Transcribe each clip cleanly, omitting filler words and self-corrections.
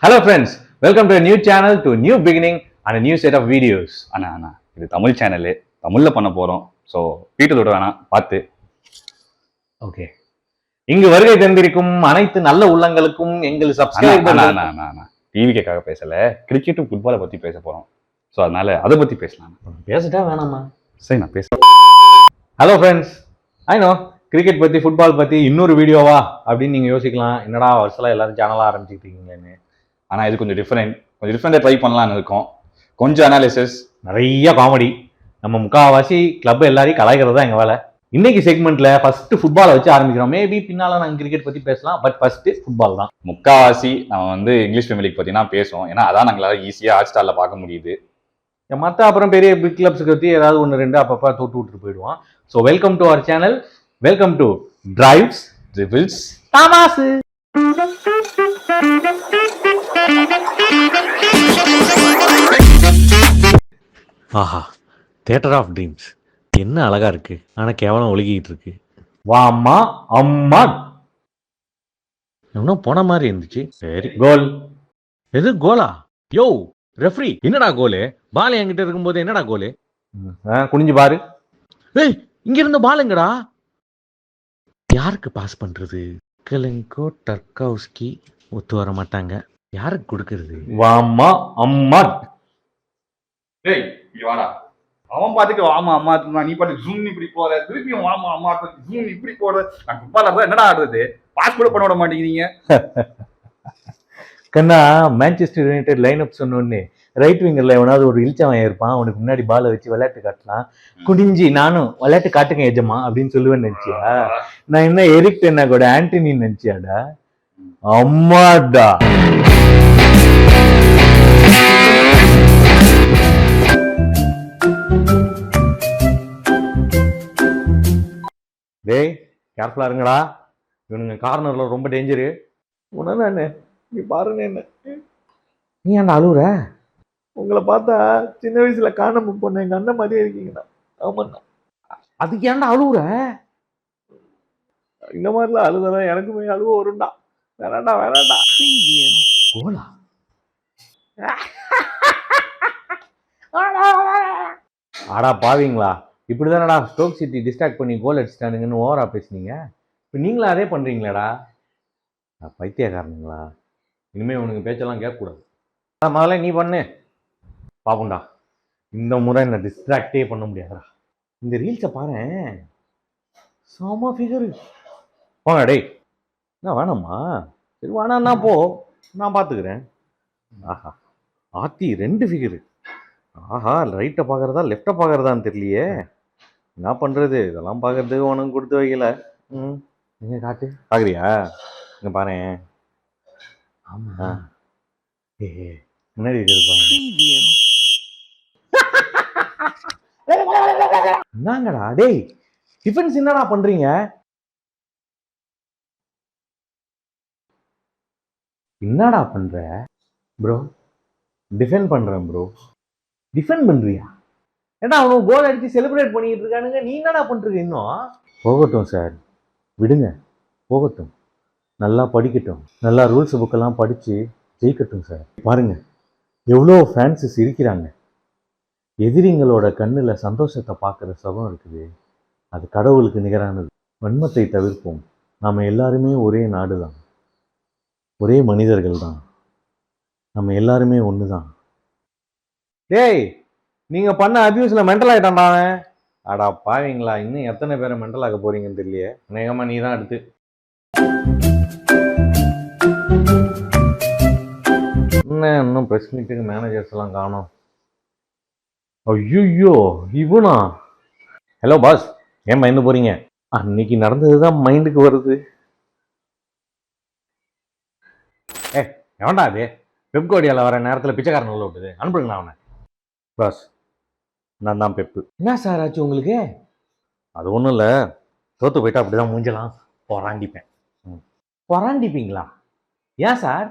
Hello friends, welcome to a new channel, to a new beginning and a new set of videos. அண்ணா இது Tamil channel, தமிழில் பண்ண போகிறோம். So வீட்டில் விட வேணாம், பார்த்து. ஓகே, இங்கு வருகை தந்திருக்கும் அனைத்து நல்ல உள்ளங்களுக்கும் எங்கள் சப்ஸ்கிரைபர். அண்ணா டிவிக்காக பேசலை, கிரிக்கெட்டும் ஃபுட்பாலை பற்றி பேச போகிறோம். ஸோ அதனால் அதை பற்றி பேசலாம். பேசிட்டா வேணாமா? சரி, நான் பேசுகிறேன். ஹலோ ஃப்ரெண்ட்ஸ், ஐநோ கிரிக்கெட் பற்றி ஃபுட்பால் பற்றி இன்னொரு வீடியோவா அப்படின்னு நீங்கள் யோசிக்கலாம். என்னடா வருஷம் எல்லாரும் சேனலாக ஆரம்பிச்சுக்கிட்டீங்கன்னு. ஆனால் இது கொஞ்சம் டிஃப்ரெண்டாக ட்ரை பண்ணலான்னு இருக்கோம். கொஞ்சம் அனாலிசிஸ், நிறைய காமெடி. நம்ம முக்கால்வாசி கிளப் எல்லாரையும் கலாய்க்கிறது தான் எங்கள் வேலை. இன்னைக்கு செக்மெண்ட்ல ஃபர்ஸ்ட் ஃபுட்பாலை வச்சு ஆரம்பிக்கிறோம். மேபி பின்னால நாங்கள் கிரிக்கெட் பற்றி பேசலாம், பட் ஃபர்ஸ்ட் ஃபுட்பால் தான். முக்கால்வாசி நம்ம இங்கிலீஷ் பிரீமியர் லீக் பற்றி தான் பேசுவோம். ஏன்னா அதான் நாங்களால் ஈஸியாக ஹாட் ஸ்டாரில் பார்க்க முடியுது. மற்ற அப்புறம் பெரிய பிக் கிளப்ஸுக்கு பற்றி ஏதாவது ஒன்று ரெண்டு அப்பப்போ தொட்டு விட்டுட்டு போயிடுவோம். So welcome to our channel, welcome to drives triples தாமாசு. ஆஹா, தியேட்டர் ஆஃப் ட்ரீம்ஸ் என்ன அழகா இருக்கு. ஆனா கேவலம் ஒழுகிட்டு இருக்கு. வாம்மா அம்மா, இன்னும் போன மாதிரி இருந்துச்சு. சரி, கோல். எது கோலா? யோ ரெஃப்ரி, என்னடா கோலு? பால் என்கிட்ட இருக்கும்போது என்னடா கோலு? குனிஞ்சு பாரு. ஏய், இங்க இருந்த பால் எங்கடா? யாருக்கு பாஸ் பண்றது? கலங்கோ டர்கவுஸ்கி ஒத்து வர மாட்டாங்க. யாருக்கு கொடுக்கறது? வாமா அம்மா. ஏய், இங்க வாடா. அவன் பாத்துட்டு வாமா அம்மா, நீ பாட்டு ஜூம் இப்படி போற, திருப்பியும் வாமா அம்மா ஜூம் இப்படி போற. நான் ஃபுட்பால் என்னடா ஆடுறது? பாஸ் கூட பண்ண விட மாட்டேங்கிறீங்க. கண்ணா, மான்செஸ்டர் யுனைடெட் லைன் அப் சொன்னோடனே ரைட் விங்கர்ல எவனாவது ஒரு இழிச்சவன் இருப்பான், அவனுக்கு முன்னாடி பாலை வச்சு விளையாட்டு காட்டலாம். குடிஞ்சி நானும் விளையாட்டு காட்டுங்க எஜமா அப்படின்னு சொல்லுவேன்னு நினைச்சியா? நான் என்ன எரிக் டென்னா கூட ஆண்டனின்னு நினைச்சியாடா? அம்மாடா. டேய், கேர்ஃபுல்லா இருங்கடா, இவனுங்க கார்னர்ல ரொம்ப டேஞ்சரு. உடனே என்ன நீ பாருங்க, என்ன நீ ஏன்டா அழுவுற? உங்களை பார்த்தா சின்ன வயசுல காணாம போன எங்க அண்ணன் மாதிரியே இருக்கீங்கண்ணா. ஆமாண்ணா. அதுக்கு ஏன்டா அழுவுற? இந்த மாதிரிலாம் அழுதா எனக்குமே அழுவ வரும்டா. வேணாண்டா வேணாண்டா. கோலா? ஆடா பாவீங்களா, இப்படிதானடா ஸ்டோக் சிட்டி டிஸ்ட்ராக்ட் பண்ணி கோல் அடிச்சிட்டானுங்கன்னு ஓவரா பேசுனீங்க. இப்போ நீங்களும் அதே பண்றீங்களாடா? பைத்தியக்காரனுங்களா? இனிமே உனக்கு பேச்செல்லாம் கேட்கக்கூடாது. முதல்ல நீ பண்ணு பாப்புண்டா. இந்த முறை என்ன டிஸ்ட்ராக்டே பண்ண முடியாதுடா. இந்த ரீல்ஸை பாரு, செம ஃபிகரு. போங்க டேய். என்ன வேணாமா? சரி வேணான்னா போ, நான் பார்த்துக்கிறேன். ஆஹா, ஆத்தி 2 ஃபிகரு. ஆஹா, ரைட்டை பார்க்குறதா லெஃப்டை பார்க்குறதான்னு தெரியலையே. என்ன பண்ணுறது, இதெல்லாம் பார்க்கறதுக்கு உனக்கு கொடுத்து வைக்கல. எங்க காட்டு பார்க்குறியா? இங்கே பாரு. ஆமா, முன்னாடி என்னங்கடா டேய், டிஃபென்ஸ் என்னடா பண்றீங்க? என்னடா பண்ற ப்ரோ? டிஃபெண்ட் பண்றேன் ப்ரோ. டிஃபெண்ட் பண்றியா? ஏன்னா அவனுக்கு கோல் அடிச்சு செலிப்ரேட் பண்ணிட்டு இருக்கானுங்க, நீ என்னடா பண்றீங்க? இன்னும் போகட்டும் சார், விடுங்க போகட்டும். நல்லா படிக்கட்டும், நல்லா ரூல்ஸ் புக்கெல்லாம் படிச்சு ஜெயிக்கட்டும் சார். பாருங்க எவ்வளோ ஃபேன்ஸு சிரிக்கிறாங்க. எதிரிங்களோட கண்ணில் சந்தோஷத்தை பார்க்குற சுகம் இருக்குது, அது கடவுளுக்கு நிகரானது. வன்மத்தை தவிர்ப்போம். நாம் எல்லாருமே ஒரே நாடு தான், ஒரே மனிதர்கள் தான், நம்ம எல்லாருமே ஒன்று தான். டேய், நீங்கள் பண்ண அபியூஸில் மென்டல் ஆகிட்டான்டா அவன். அடா பாவீங்களா, இன்னும் எத்தனை பேரை மென்டல் ஆக போறீங்கன்னு தெரியலையே. அநேகமாக நீ தான் அடுத்து. இன்னும் ப்ரெஸ் மீட்டுக்கு மேனேஜர்ஸ் எல்லாம் காணோம். ஐயோ, இவனா? ஹலோ பாஸ், ஏன் பயந்து போறீங்க? அன்னைக்கு நடந்ததுதான் மைண்டுக்கு வருது. எவன்டா அது பெப்கோடியால வர நேரத்தில் பிச்சைக்காரன் உள்ள விட்டுது? அனுப்புங்களா அவனை. பாஸ், நான் தான் பெப்பு. என்ன சார் ஆச்சு உங்களுக்கு? அது ஒன்றும் இல்லை, தோத்து போயிட்டா அப்படிதான் மூஞ்சலாம் பொறாண்டிப்பேன். பொறாண்டிப்பீங்களா? ஏன் சார்?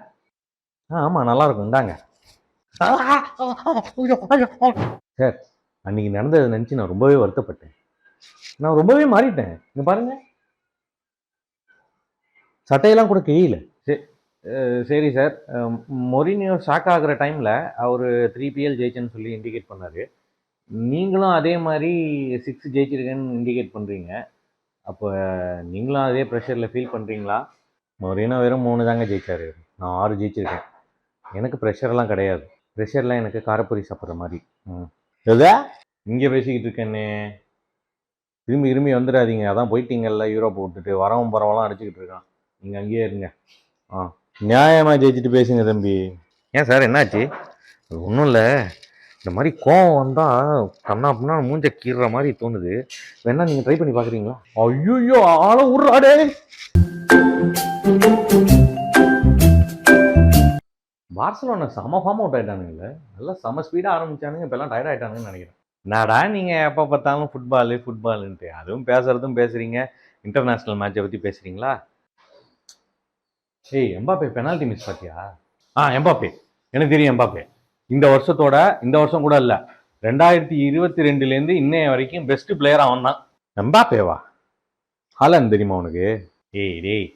ஆமாம், நல்லா இருக்கும், இந்தாங்க. சார், அன்னைக்கு நடந்ததை நினச்சி நான் ரொம்பவே வருத்தப்பட்டேன். நான் ரொம்பவே மாறிட்டேன். இங்க பாருங்க, சட்டையெல்லாம் கூட கிழியல. சரி, சரி சார். மொரினியோ ஷாக் ஆகுற டைமில் அவர் 3 PL ஜெயிச்சேன்னு சொல்லி இண்டிகேட் பண்ணார். நீங்களும் அதே மாதிரி 6 ஜெயிச்சிருக்கேன்னு இண்டிகேட் பண்ணுறீங்க. அப்போ நீங்களும் அதே ப்ரெஷரில் ஃபீல் பண்ணுறீங்களா? மொரினோ வெறும் 3 தாங்க ஜெயிச்சார். நான் 6 ஜெயிச்சிருக்கேன். எனக்கு ப்ரெஷர்லாம் கிடையாது. ப்ரெஷர்லாம் எனக்கு காரப்பொரி சாப்பிட்ற மாதிரி. எதா இங்கே பேசிக்கிட்டு இருக்கேன்னே, திரும்பி திரும்பி வந்துடாதீங்க. அதான் போயிட்டீங்கல்ல யூரோப் விட்டுட்டு, வரவன் பரவலாம் அடிச்சுக்கிட்டு இருக்கான். நீங்கள் அங்கேயே இருங்க. நியாயமாக ஜெயிச்சுட்டு பேசுங்க தம்பி. ஏன் சார் என்னாச்சு? ஒன்றும் இல்லை, இந்த மாதிரி கோவம் வந்தால் கண்ணா அப்படின்னா மூஞ்ச கீறுற மாதிரி தோணுது. வேணா நீங்கள் ட்ரை பண்ணி பார்க்குறீங்களா? ஐயோ ஆளை விட்றாடே. பார்சலோனா செம ஃபார்ம் அவுட் ஆகிட்டானுங்கல்ல. நல்லா செம ஸ்பீடாக ஆரம்பிச்சானுங்க, இப்போல்லாம் டயர்ட் ஆகிட்டானுங்கன்னு நினைக்கிறேன். என்னடா நீங்கள் எப்போ பார்த்தாலும் ஃபுட்பாலுன்ட்டு அதுவும் பேசுகிறதும் பேசுகிறீங்க. இன்டர்நேஷ்னல் மேட்சை பற்றி பேசுகிறீங்களா? ஏய் எம்பாப்பே பெனால்ட்டி மிஸ் பார்த்தியா? எம்பாப்பே எனக்கு தெரியும். எம்பாப்பே இந்த வருஷம் கூட இல்லை, 2022 இன்னைய வரைக்கும் பெஸ்ட் பிளேயர் அவன் தான். எம்பாப்பேவா? ஹாலண்ட் தெரியுமா உனக்கு? டேய்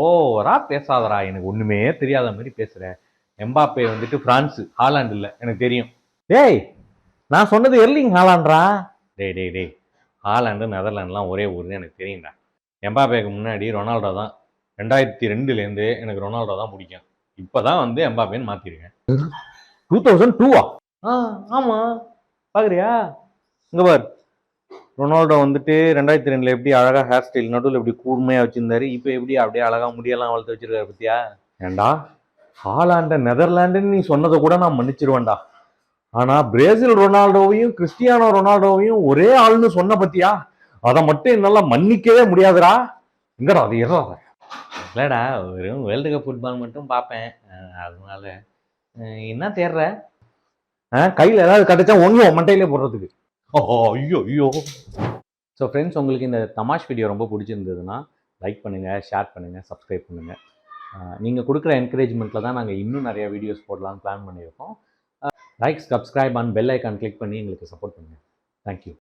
ஓவரா பேசாதடா, எனக்கு ஒன்றுமே தெரியாத மாதிரி பேசுகிற. எம்பாப்பே வந்துட்டு ஃப்ரான்ஸு, ஹாலாண்ட் இல்லை, எனக்கு தெரியும். டேய் நான் சொன்னது எர்லிங் ஹாலாண்ட்ரா. டேய் ஹாலாண்டு நெதர்லாண்ட்லாம் ஒரே ஊர்னு எனக்கு தெரியும்டா. எம்பாப்பேக்கு முன்னாடி ரொனால்டோ தான். 2002 எனக்கு ரொனால்டோ தான் பிடிக்கும். இப்போ தான் வந்து எம்பாப்பேன்னு மாற்றிருக்கேன். 2002வா? ஆமாம். பார்க்குறியா? இங்கே பார், ரொனால்டோ வந்துட்டு 2002 எப்படி அழகாக ஹேர் ஸ்டைல் நடுவில் எப்படி கூர்மையாக வச்சுருந்தாரு, இப்போ எப்படி அப்படியே அழகாக முடியெல்லாம் வளர்த்து வச்சிருக்காரு பத்தியா? ஏண்டா ஹாலாண்ட நெதர்லாண்டுன்னு நீ சொன்னதை கூட நான் மன்னிச்சிருவேன்டா. ஆனால் பிரேசில் ரொனால்டோவையும் கிறிஸ்டியானோ ரொனால்டோவையும் ஒரே ஆள்னு சொன்ன பத்தியா, அதை மட்டும் என்னால் மன்னிக்கவே முடியாதுடா. எங்கடா அது ஏறாத? இல்லைடா, வெறும் வேர்ல்டு கப் ஃபுட்பால் மட்டும் பார்ப்பேன், அதனால. என்ன தேடுற? கையில் ஏதாவது கிடச்சா ஒன்று மண்டையிலே போடுறதுக்கு. ஐயோ. ஸோ ஃப்ரெண்ட்ஸ், உங்களுக்கு இந்த தமாஷ் வீடியோ ரொம்ப பிடிச்சிருந்ததுன்னா லைக் பண்ணுங்கள், ஷேர் பண்ணுங்கள், சப்ஸ்கிரைப் பண்ணுங்கள். நீங்கள் கொடுக்குற என்கரேஜ்மெண்ட்டில் தான் நாங்கள் இன்னும் நிறைய வீடியோஸ் போடலான்னு பிளான் பண்ணியிருக்கோம். Like, subscribe and bell icon click பண்ணி எங்களுக்கு சப்போர்ட் பண்ணுங்கள். தேங்க்யூ.